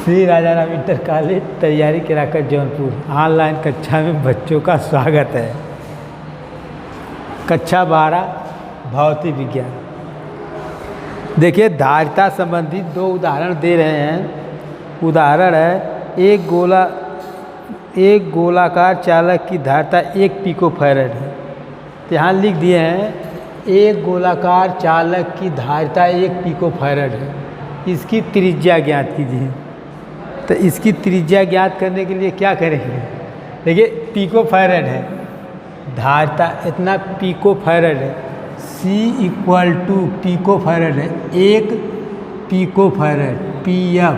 श्री राजा Ram inter college तैयारी केराकर Jaunpur online कक्षा में बच्चों का स्वागत है। कक्षा 12 भौतिक विज्ञान। देखिए धारिता संबंधित दो उदाहरण दे रहे हैं। उदाहरण है एक गोलाकार चालक की धारिता 1 पिकोफैरड है। तो यहाँ लिख दिए हैं एक गोलाकार चालक की धारिता 1 पिकोफैरड है, इसकी त्रिज्या ज्ञात कीजिए। तो इसकी त्रिज्या ज्ञात करने के लिए क्या करेंगे? देखिए पिकोफैरड है, धारिता इतना पिकोफैरड है, C = पिकोफैरड है, 1 पिकोफैरड PF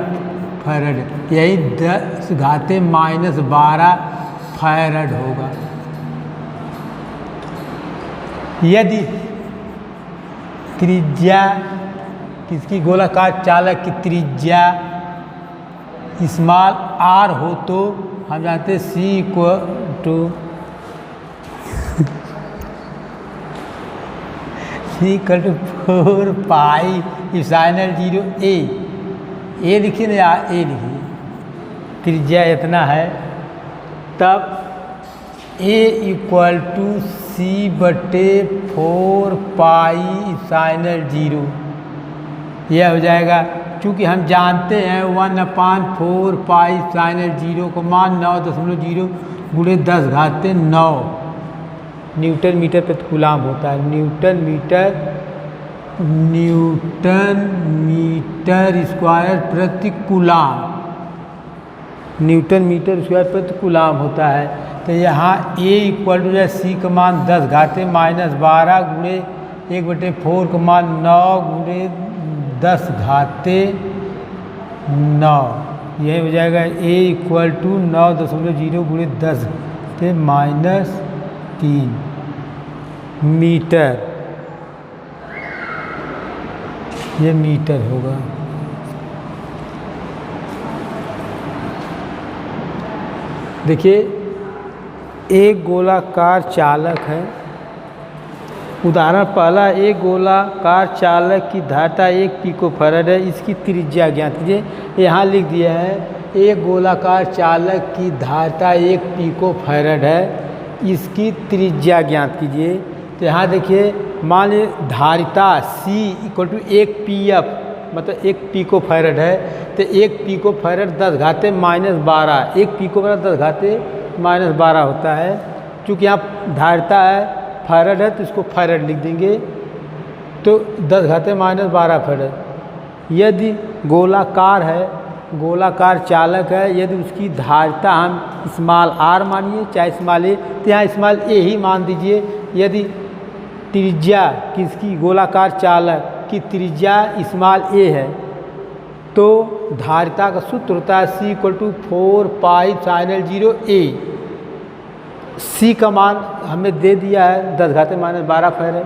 फैरड, यही 10⁻⁻12 फैरड होगा। यदि त्रिज्या किसकी गोलाकार चालक की त्रिज्या स्मॉल r हो तो हम जानते हैं C = 4 पाई इप्सिलॉन 0 a लिखिए ना यार, a लिखिए, त्रिज्या इतना है, तब a = C/4 पाई इप्सिलॉन 0 यह हो जाएगा। चूँकि हम जानते हैं 1/4 पाई इप्सिलॉन 0 को मान 9.0 × 10⁻⁹ न्यूटन मीटर प्रति कूलाम होता है। न्यूटन मीटर स्क्वायर प्रति कूलाम, न्यूटन मीटर स्क्वायर प्रति कूलाम होता है। तो यहाँ a = C का मान 10⁻⁻12 × 1/4 का मान 9 × 10⁻⁹ यही हो जाएगा। a = 9.0 × 10⁻³ मीटर, ये मीटर होगा। देखिए एक गोलाकार चालक है। उदाहरण पहला, एक गोलाकार चालक की धारिता 1 पिकोफैरड है, इसकी त्रिज्या ज्ञात कीजिए। यहाँ लिख दिया है एक गोलाकार चालक की धारिता 1 पिकोफैरड है, इसकी त्रिज्या ज्ञात कीजिए। तो यहाँ देखिए मान लीजिए धारिता C = 1 PF मतलब 1 पिकोफैरड है, तो 1 पिकोफैरड 10⁻⁻12, 1 पिकोफैरड 10⁻⁻12 होता है। चूँकि यहाँ धारिता है फैरड है तो इसको फैरड लिख देंगे, तो 10⁻⁻12 फैरड। यदि गोलाकार है, गोलाकार चालक है, यदि उसकी धारिता हम स्मॉल r मानिए चाहे स्मॉल a, तो यहाँ स्मॉल a ही मान दीजिए। यदि त्रिज्या किसकी गोलाकार चालक की त्रिज्या स्मॉल a है तो धारिता का सूत्र होता है C = 4 pi epsilon 0 a। C का मान हमें दे दिया है 10⁻⁻12 फैरड।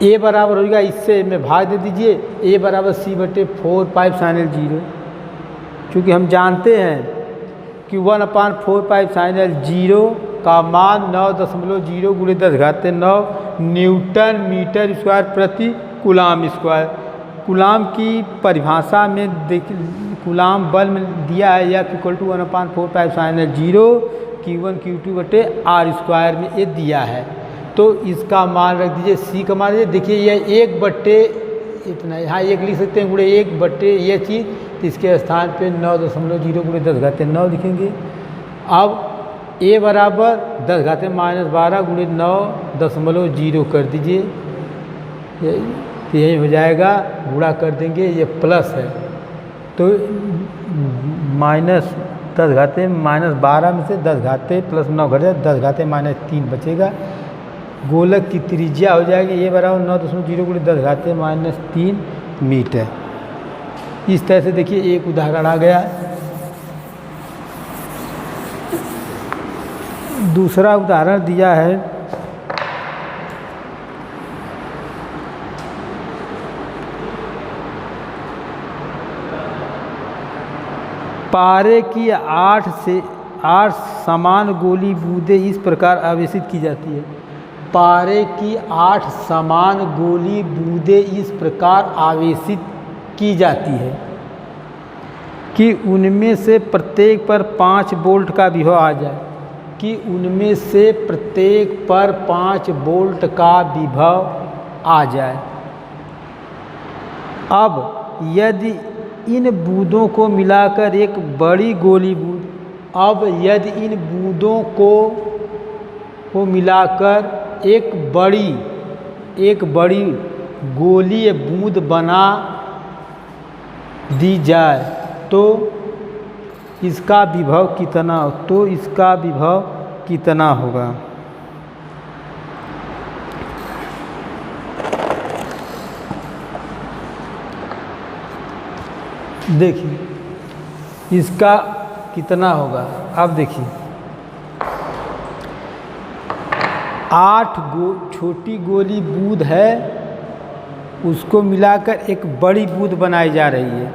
a बराबर हो जाएगा, इससे में भाग दे दीजिए, a = C/4 पाई इप्सिलॉन 0। चूँकि हम जानते हैं कि 1/4 पाई इप्सिलॉन 0 का मान 9.0 × 10⁻⁹ न्यूटन मीटर स्क्वायर प्रति कूलाम स्क्वायर। कूलाम की परिभाषा में कूलाम बल में दिया है F = 1/4 पाई इप्सिलॉन 0 Q1 Q2/r² में ये दिया है। तो इसका मान रख दीजिए, C का मान देखिए यह 1/ इतना, यहाँ 1 लिख सकते हैं, 1/ ये चीज़, तो इसके स्थान पे 9.0 × 10⁻⁹ लिखेंगे। अब a बराबर 10⁻⁻12 × 9.0 कर दीजिए, यही हो जाएगा। गुणा कर देंगे, ये प्लस है तो -10⁻⁻12 में से 10 + 9 घट जाए, 10⁻⁻3 बचेगा। गोलक की त्रिज्या हो जाएगी a बराबर 9.0 × 10⁻3 मीटर। इस तरह से देखिए एक उदाहरण आ गया। दूसरा उदाहरण दिया है पारे की 8 समान गोली बूंदें इस प्रकार आवेशित की जाती है। पारे की 8 समान गोली बूंदें इस प्रकार आवेशित की जाती है कि उनमें से प्रत्येक पर 5 वोल्ट का विभव आ जाए, कि उनमें से प्रत्येक पर 5 वोल्ट का विभव आ जाए। अब यदि इन बूंदों को मिलाकर एक बड़ी गोली बूंद, अब यदि इन बूंदों को मिलाकर एक बड़ी गोली या बूंद बना दी जाए तो इसका विभव कितना होगा। देखिए इसका कितना होगा। अब देखिए 8 छोटी गोली बूंद है, उसको मिलाकर एक बड़ी बूंद बनाई जा रही है,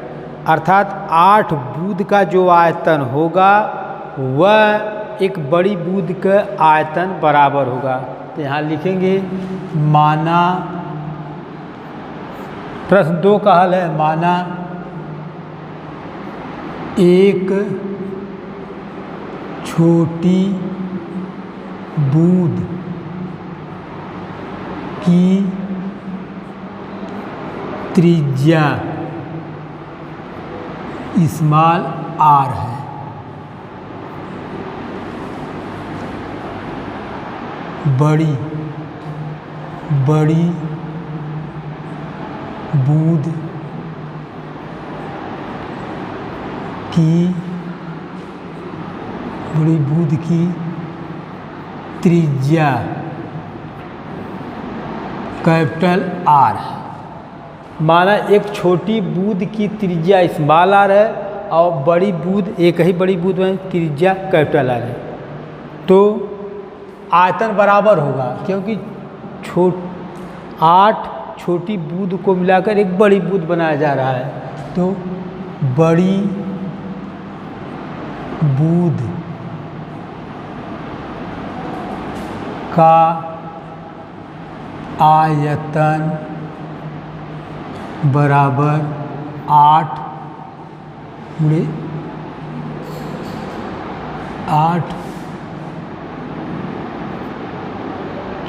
अर्थात 8 बूंद का जो आयतन होगा वह एक बड़ी बूंद का आयतन बराबर होगा। तो यहाँ लिखेंगे माना, प्रश्न 2 का हल है, माना एक छोटी बूंद की त्रिज्या स्मॉल r है। बड़ी बूंद की त्रिज्या कैपिटल R है। माना एक छोटी बूंद की त्रिज्या स्मॉल r है और बड़ी बूंद, एक ही बड़ी बूंद में त्रिज्या कैपिटल R है, तो आयतन बराबर होगा, क्योंकि 8 छोटी बूंद को मिलाकर एक बड़ी बूंद बनाया जा रहा है, तो बड़ी बूंद का आयतन बराबर 8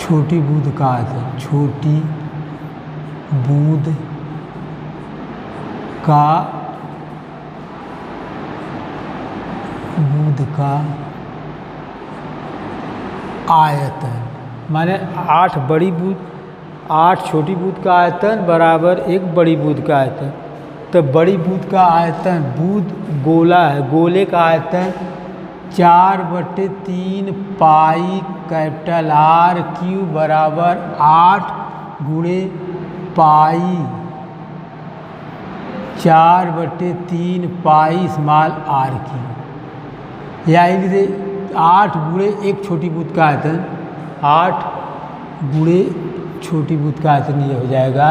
छोटी बूंद का आयतन, छोटी बूंद का आयतन, माने 8 छोटी बूंद का आयतन बराबर एक बड़ी बूंद का आयतन। तो बड़ी बूंद का आयतन, बूंद गोला है, गोले का आयतन 4/3 पाई कैपिटल R क्यूब बराबर 8 गुणे पाई 4/3 पाई स्मॉल r क्यूब, या 8 गुणे एक छोटी बूंद का आयतन, 8 गुणे छोटी बूंद का आयतन ये हो जाएगा।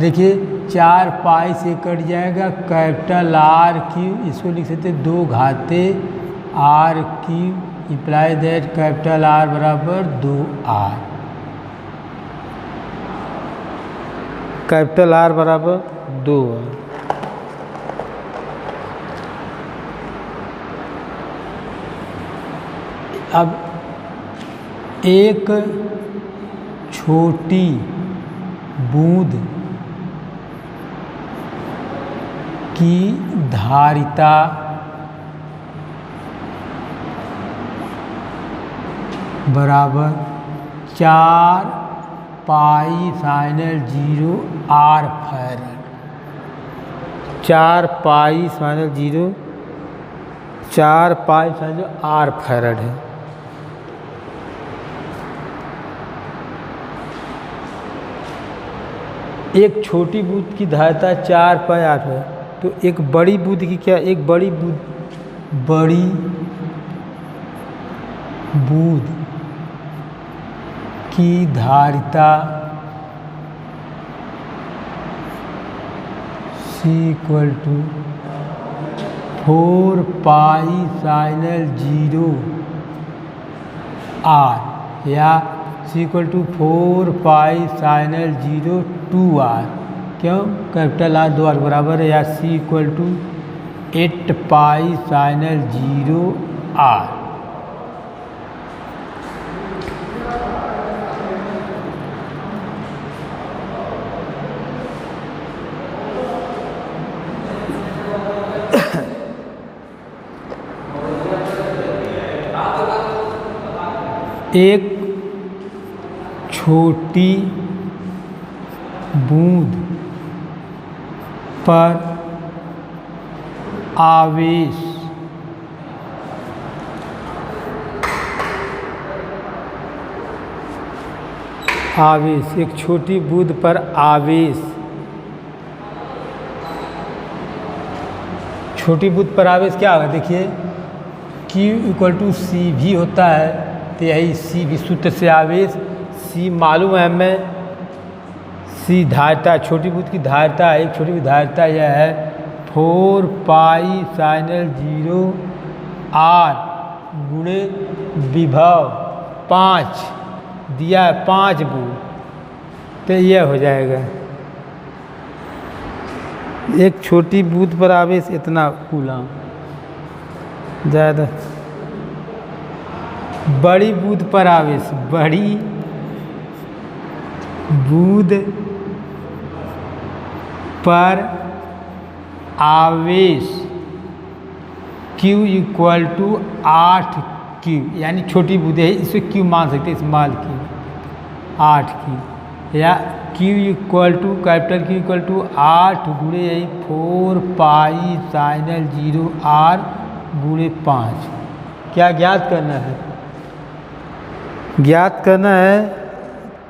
देखिए 4 पाई से कट जाएगा, कैपिटल R क्यूब, इसको लिख सकते 2 घाते R cube, imply that capital R बराबर 2R, कैपिटल R बराबर 2R। अब एक छोटी बूंद की धारिता बराबर 4 पाई साइनल 0 R फैरड, 4 पाई साइनल 0 R फैरड है। एक छोटी बूंद की धारिता 4 पाई 8 है, तो एक बड़ी बूंद की क्या, एक बड़ी बूंद की धारिता = 4 पाई साइनल 0 R, या = 4 पाई साइनल 0 2R, क्यों, कैपिटल R 2R बराबर है, या = 8 पाई साइनल 0 आर। एक छोटी बूंद पर आवेश एक छोटी बूंद पर आवेश, छोटी बूंद पर आवेश क्या होगा? देखिए Q = CV होता है, तो यही C भी सूत्र से आवेश, C मालूम है हमें, C धारिता, छोटी बूंद की धारिता, एक छोटी बूंद धारिता यह है 4 पाई साइनल 0 R गुणे विभव 5 दिया है, 5 बूंद, तो यह हो जाएगा एक छोटी बूंद पर आवेश इतना कूलम। ज़्यादा बड़ी बूंद पर आवेश, बड़ी बूंद पर आवेश Q = 8 Q, यानी छोटी बूंद है, इसे Q मान सकते हैं, स्मॉल Q 8 Q, या Q = 8 गुणे यही 4 पाई साइनल 0 R गुणे 5। क्या ज्ञात करना है? ज्ञात करना है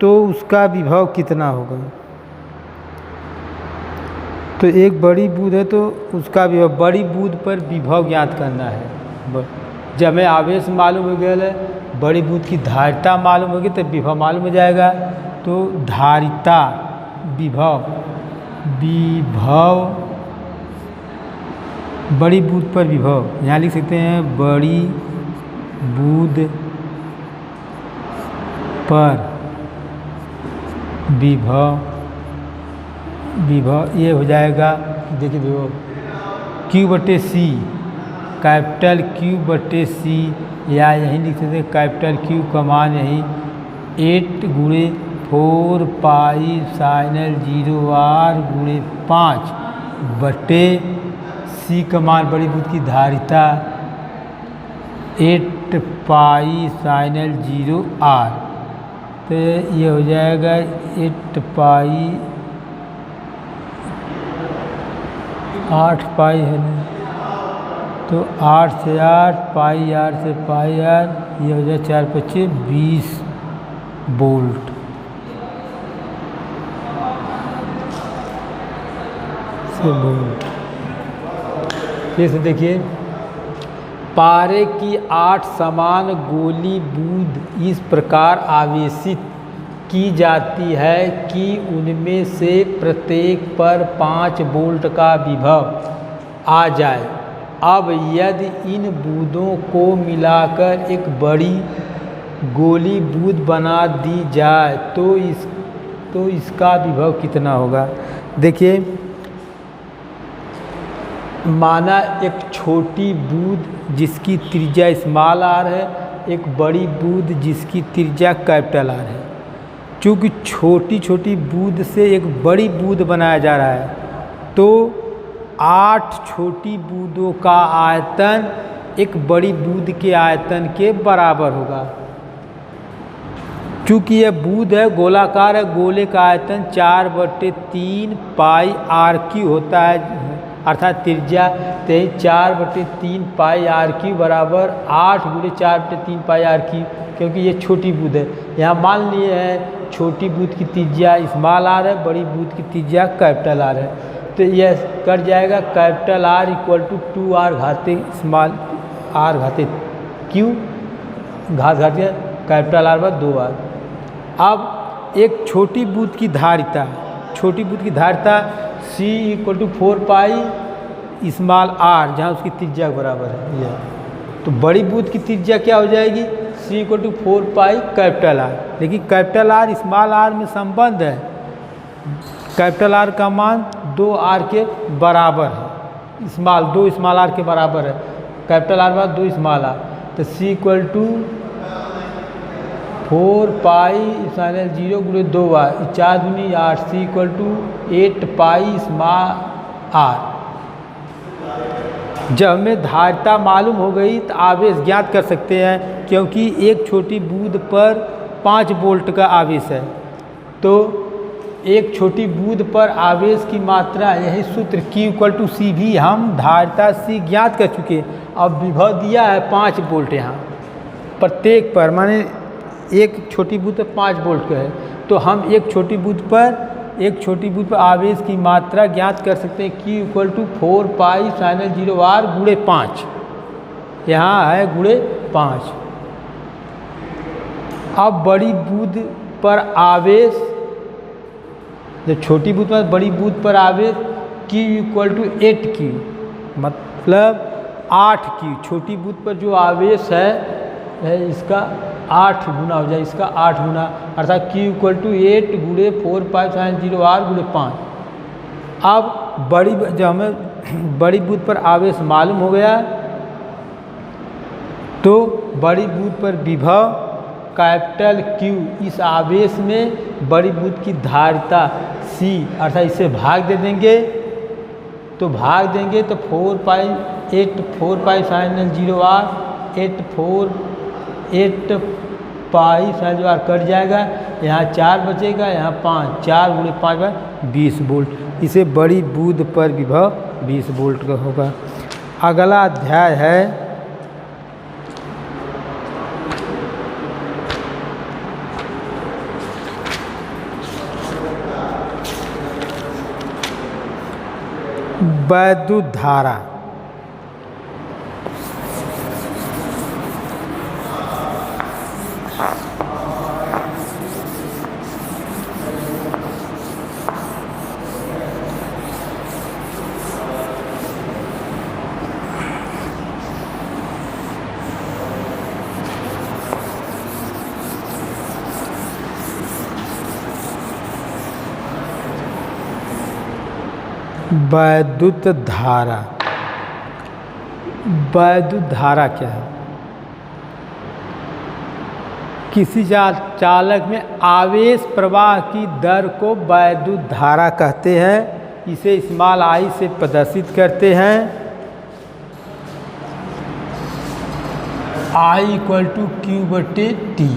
तो उसका विभव कितना होगा। तो एक बड़ी बूंद है तो उसका विभव, बड़ी बूंद पर विभव ज्ञात करना है। जब हमें आवेश मालूम हो गया है, बड़ी बूंद की धारिता मालूम होगी तो विभव मालूम हो जाएगा। तो धारिता विभव बड़ी बूंद पर विभव, यहाँ लिख सकते हैं बड़ी बूंद पर विभव ये हो जाएगा, देखिए विभव Q/C, कैपिटल Q/C, या यही लिख सकते हैं कैपिटल Q का मान यही 8 गुणे 4 पाई साइनल 0 R गुणे 5 बटे C का मान बड़ी बूंद की धारिता 8 पाई साइनल 0 R, तो ये हो जाएगा 8 पाई 8 पाई है ना, तो 8 से 8 पाई R से पाई R, ये हो जाए 4 × 5 = 20 वोल्ट। फिर से देखिए, पारे की 8 समान गोली बूंद इस प्रकार आवेशित की जाती है कि उनमें से प्रत्येक पर 5 वोल्ट का विभव आ जाए। अब यदि इन बूंदों को मिलाकर एक बड़ी गोली बूंद बना दी जाए तो इसका विभव कितना होगा? देखिए, माना एक छोटी बूंद जिसकी त्रिज्या स्मॉल r है, एक बड़ी बूंद जिसकी त्रिज्या कैपिटल R है। चूँकि छोटी छोटी बूंद से एक बड़ी बूंद बनाया जा रहा है, तो 8 छोटी बूंदों का आयतन एक बड़ी बूंद के आयतन के बराबर होगा। चूँकि यह बूंद है, गोलाकार है, गोले का आयतन 4/3 पाई RQ होता है, अर्थात त्रिज्या 4/3 पाई RQ बराबर 8 गुणे 4/3 पाई RQ, क्योंकि ये छोटी बूंद है। यहाँ मान लिए हैं छोटी बूंद की त्रिज्या स्मॉल r है, बड़ी बूंद की त्रिज्या कैपिटल R है, तो यह कट जाएगा कैपिटल R = 2R घाते स्मॉल r घाते Q घाते कैपिटल R / 2R। अब एक छोटी बूंद की धारिता, C = 4 पाई स्मॉल r, जहाँ उसकी त्रिज्या के बराबर है यह, तो बड़ी बूंद की त्रिज्या क्या हो जाएगी? C = 4 pi capital R। लेकिन कैपिटल R स्मॉल r में संबंध है, कैपिटल R का मान 2R के बराबर है, स्मॉल 2 स्मॉल आर के बराबर है, कैपिटल आर बाद 2 स्मॉल आर, तो C equal to 4 pi epsilon 0 गुणे 2 आर, 4 दूनी 8, C equal to 8 pi small r. जब हमें धारिता मालूम हो गई तो आवेश ज्ञात कर सकते हैं, क्योंकि एक छोटी बूंद पर 5 वोल्ट का आवेश है, तो एक छोटी बूंद पर आवेश की मात्रा, यही सूत्र Q इक्वल टू सी भी हम धारिता C ज्ञात कर चुके। अब विभव दिया है 5 वोल्ट यहाँ प्रत्येक पर, माने एक छोटी बूंद पर 5 वोल्ट का है, तो हम एक छोटी बूंद पर आवेश की मात्रा ज्ञात कर सकते हैं Q equal to 4 pi sine 0 r गुणे 5, यहाँ है गुणे 5। अब बड़ी बूंद पर आवेश, जब छोटी बूंद पर बड़ी बूंद पर आवेश Q इक्वल टू 8Q, मतलब 8Q, छोटी बूंद पर जो आवेश है इसका 8 गुना हो जाए, इसका 8 गुना, अर्थात Q इक्वल टू 8 गुणे 4 पाई साइन 0 आर गुणे 5। अब जब हमें बड़ी बूंद पर आवेश मालूम हो गया, तो बड़ी बूंद पर विभव कैपिटल Q, इस आवेश में बड़ी बूंद की धारिता C, अर्थात इसे भाग दे देंगे, तो 4 pi sine 0 r, 8 pi sine 0 r cut जाएगा, यहाँ 4 बचेगा, यहाँ 5, 4 गुणे 5 बाई 20 वोल्ट। इसे बड़ी बूंद पर विभव 20 वोल्ट का होगा। अगला अध्याय है वैद्युत धारा। वैद्युत धारा, वैद्युत धारा क्या है? किसी चालक में आवेश प्रवाह की दर को वैद्युत धारा कहते हैं। इसे स्मॉल आई से प्रदर्शित करते हैं। I इक्वल टू क्यू बटे टी।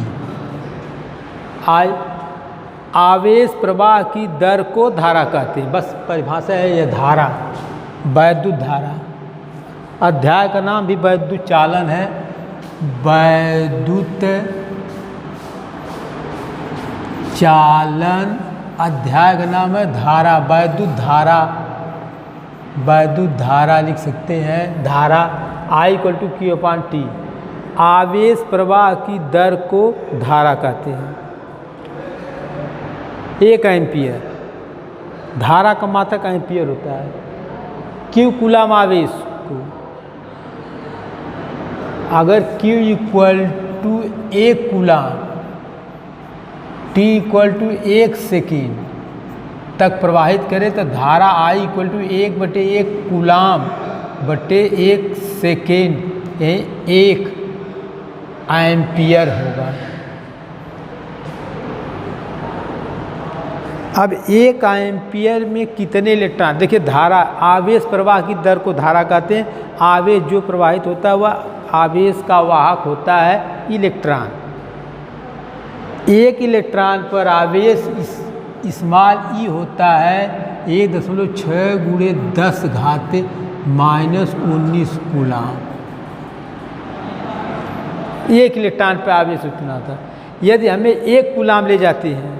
आवेश प्रवाह की दर को धारा कहते हैं, बस परिभाषा है यह धारा, वैद्युत धारा। अध्याय का नाम भी वैद्युत चालन है। वैद्युत चालन अध्याय का नाम है धारा, वैद्युत धारा। वैद्युत धारा लिख सकते हैं, धारा I equal to Q upon T. आवेश प्रवाह की दर को धारा कहते हैं। 1 एम्पियर, धारा का मात्रक एम्पियर होता है। Q कूलम आवेश को, अगर Q equal to 1 coulomb, T equal to 1 second तक प्रवाहित करें तो धारा I इक्वल टू 1 बटे 1 कूलम बटे 1 सेकेंड, 1 एम्पियर होगा। अब 1 एम्पियर में कितने इलेक्ट्रॉन, देखिए धारा, आवेश प्रवाह की दर को धारा कहते हैं। आवेश जो प्रवाहित होता है वह आवेश का वाहक होता है इलेक्ट्रॉन। 1 इलेक्ट्रॉन पर आवेश स्मॉल ई होता है 1.6 गुणे 10 घात -19 कूलम। 1 इलेक्ट्रॉन पर आवेश उतना था। यदि हमें 1 कूलम ले जाते हैं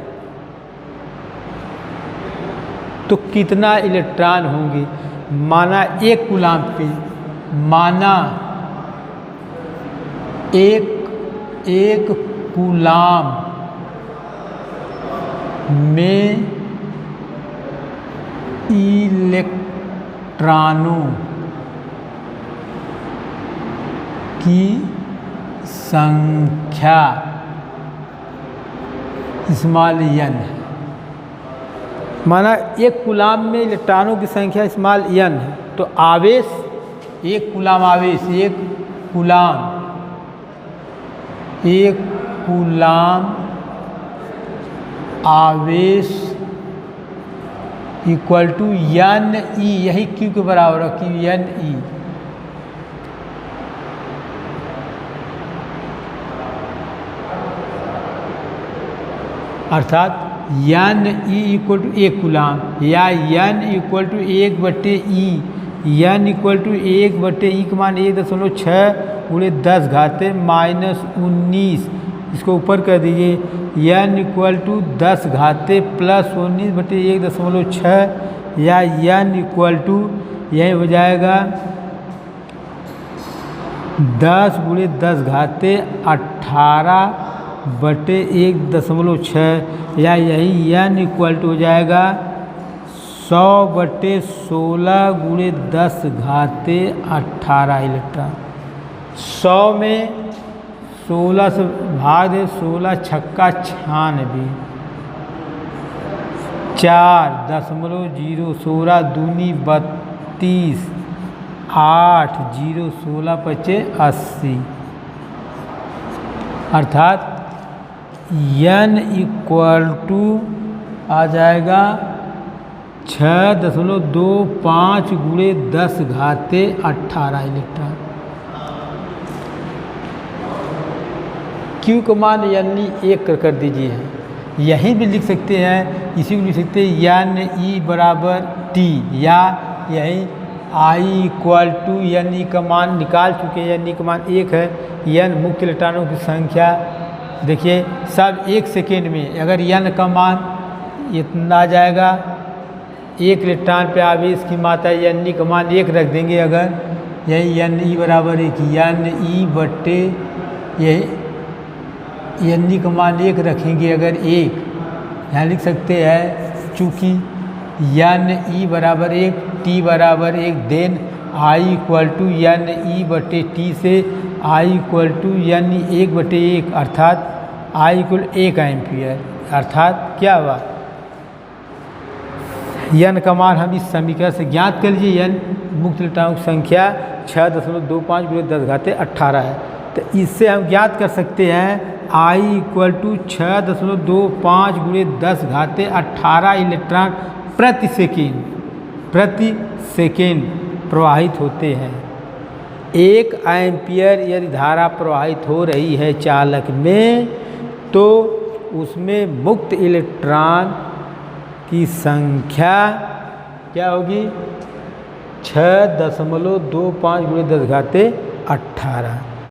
तो कितना इलेक्ट्रॉन होंगे? माना 1 कूलम पे, माना एक कूलम में इलेक्ट्रॉनों की संख्या स्मॉल n है। माना 1 कूलम में इलेक्ट्रॉनों की संख्या स्मॉल n है। तो आवेश, एक कूलाम आवेश, एक कूलाम आवेश इक्वल टू एन ई, यही क्यू के बराबर है, क्यू एन ई। अर्थात एन ई इक्वल टू एक कूलाम, या N equal to 1/E, N equal to 1/E का मान 1.6 गुणे 10 घाते -19, इसको ऊपर कर दीजिए, एन इक्वल टू 10 घाते प्लस 19/1.6, या एन इक्वल टू यही हो जाएगा 10 गुणे 10 घाते 18/1.6, या यही एन इक्वल टू हो जाएगा 100/16 गुणे 10 घाते 18 इलेक्ट्रॉन। 100 में 16 से भाग दे, 16 छक्का 96, 4.0, 16 दूनी 32, 8, 0, 16 पचे 80। अर्थात एन इक्वल टू आ जाएगा 6.25 गुणे 10 घाते 18 इलेक्ट्रॉन। क्यू का मान यानी 1 कर दीजिए, यहीं भी लिख सकते हैं, इसी को लिख सकते हैं एन ई बराबर टी, या यही आई इक्वल टू एन ई का मान निकाल चुके हैं, एन ई का मान 1 है। एन मुक्त इलेक्ट्रॉनों की संख्या देखिए सब 1 सेकेंड में, अगर एन का मान इतना आ जाएगा, 1 इलेक्ट्रॉन पे आवेश की मात्रा एन ई का मान 1 रख देंगे, अगर यही एन ई बराबर 1, एन ई बट्टे यही एन ई का मान 1 रखेंगे, अगर 1 यहाँ लिख सकते हैं, चूँकि एन ई बराबर 1, टी बराबर 1, then I equal to N E बटे टी से I equal to N E 1/1, अर्थात आई इक्वल 1 एम्पियर। अर्थात क्या हुआ, एन का मान हम इस समीकरण से ज्ञात कर लीजिए, एन मुक्त इलेक्ट्रॉनों की संख्या 6.25 गुणे 10 घाते 18 है। तो इससे हम ज्ञात कर सकते हैं आई इक्वल टू 6.25 गुणे 10 घाते 18 इलेक्ट्रॉन प्रति सेकेंड प्रवाहित होते हैं। 1 एम्पियर यदि धारा प्रवाहित हो रही है चालक में, तो उसमें मुक्त इलेक्ट्रॉन की संख्या क्या होगी, 6.25 गुणे 10 घाते 18।